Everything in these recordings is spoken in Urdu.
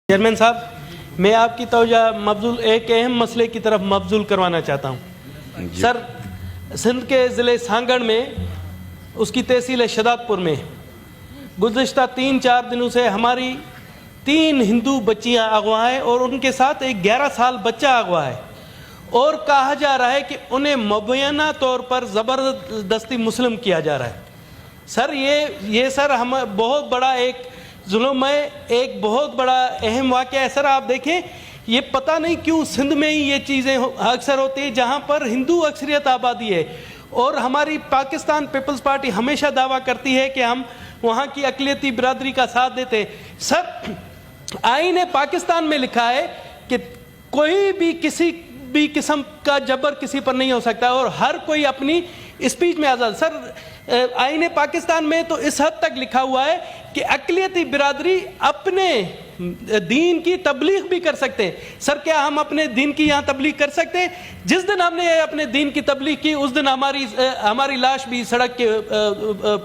چیئرمین صاحب، میں آپ کی توجہ مبذول ایک اہم مسئلے کی طرف مبذول کروانا چاہتا ہوں. سر، سندھ کے ضلع سانگڑ میں اس کی تحصیل شداد پور میں گزشتہ 3-4 دنوں سے ہماری 3 ہندو بچیاں اغوا ہیں اور ان کے ساتھ ایک 11 سال بچہ اغوا ہے، اور کہا جا رہا ہے کہ انہیں مبینہ طور پر زبردستی مسلم کیا جا رہا ہے. سر یہ سر ہم بہت بڑا ایک ظلم ہے، ایک بہت بڑا اہم واقعہ ہے. سر آپ دیکھیں، یہ پتہ نہیں کیوں سندھ میں ہی یہ چیزیں اکثر ہوتی ہیں جہاں پر ہندو اکثریت آبادی ہے، اور ہماری پاکستان پیپلز پارٹی ہمیشہ دعویٰ کرتی ہے کہ ہم وہاں کی اقلیتی برادری کا ساتھ دیتے ہیں. سر، آئین پاکستان میں لکھا ہے کہ کوئی بھی کسی بھی قسم کا جبر کسی پر نہیں ہو سکتا، اور ہر کوئی اپنی اسپیچ میں آزاد. سر، آئین پاکستان میں تو اس حد تک لکھا ہوا ہے کہ اقلیتی برادری اپنے دین کی تبلیغ بھی کر سکتے ہیں. سر، کیا ہم اپنے دین کی یہاں تبلیغ کر سکتے ہیں؟ جس دن ہم نے اپنے دین کی تبلیغ کی اس دن ہماری لاش بھی سڑک کے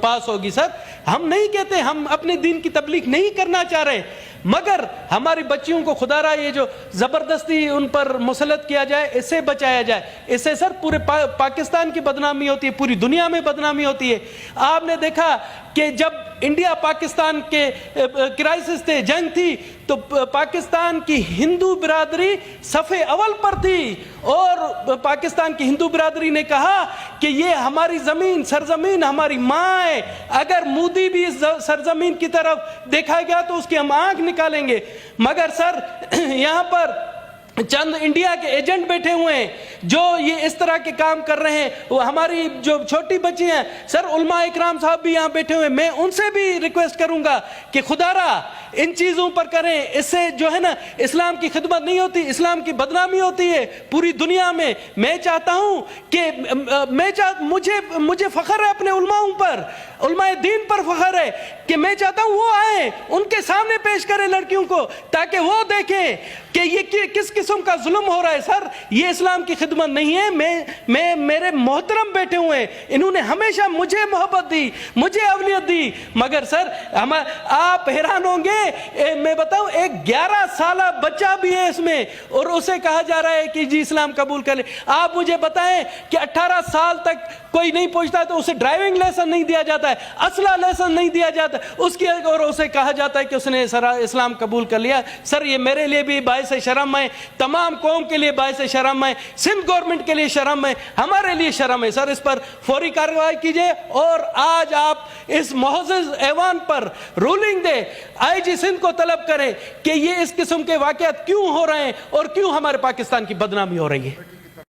پاس ہوگی. سر، ہم نہیں کہتے ہم اپنے دین کی تبلیغ نہیں کرنا چاہ رہے، مگر ہماری بچیوں کو خدا را یہ جو زبردستی ان پر مسلط کیا جائے، اس سے بچایا جائے. اس سے سر پورے پاکستان کی بدنامی ہوتی ہے، پوری دنیا میں بدنامی ہوتی ہے. آپ نے دیکھا کہ جب انڈیا پاکستان کے کرائسس تھے، جنگ تھی، تو پاکستان کی ہندو برادری صفحے اول پر تھی، اور پاکستان کی ہندو برادری نے کہا کہ یہ ہماری زمین، سرزمین ہماری ماں ہے. اگر مودی بھی اس سرزمین کی طرف دیکھا گیا تو اس کی ہم آنکھ نکالیں گے. مگر سر، یہاں پر چند انڈیا کے ایجنٹ بیٹھے ہوئے ہیں جو یہ اس طرح کے کام کر رہے ہیں. وہ ہماری جو چھوٹی بچی ہیں، سر علماء اکرام صاحب بھی یہاں بیٹھے ہوئے ہیں، میں ان سے بھی ریکویسٹ کروں گا کہ خدا را ان چیزوں پر کریں. اس سے جو ہے نا اسلام کی خدمت نہیں ہوتی، اسلام کی بدنامی ہوتی ہے پوری دنیا میں. میں چاہتا ہوں کہ مجھے فخر ہے اپنے علماء پر، علماء دین پر فخر ہے کہ میں چاہتا ہوں وہ آئیں، ان کے سامنے پیش کریں لڑکیوں کو، تاکہ وہ دیکھیں کہ یہ کس قسم کا ظلم ہو رہا ہے. سر، یہ اسلام کی خدمت نہیں ہے. میرے محترم بیٹھے ہوئے ہیں، انہوں نے ہمیشہ مجھے محبت دی، مجھے اولیت دی، مگر سر آپ حیران ہوں گے، میں بتاؤں ایک 11 سالہ بچہ بھی ہے اس میں، اور اسے کہا جا رہا ہے کہ جی اسلام قبول کر لے. آپ مجھے بتائیں کہ 18 سال تک کوئی نہیں پہنچتا تو اسے ڈرائیونگ لیسن نہیں دیا جاتا ہے، اسلحہ لیسن نہیں دیا جاتا اس کی، اور اسے کہا جاتا ہے کہ اس نے اسلام قبول کر لیا. سر، یہ میرے لیے بھی باعث شرم ہے، تمام قوم کے لیے باعث شرم ہے، سندھ گورنمنٹ کے لیے شرم ہے، ہمارے لیے شرم ہے. سر، اس پر فوری کارروائی کیجئے، اور آج آپ اس معزز ایوان پر رولنگ دے، آئی جی سندھ کو طلب کریں کہ یہ اس قسم کے واقعات کیوں ہو رہے ہیں اور کیوں ہمارے پاکستان کی بدنامی ہو رہی ہے.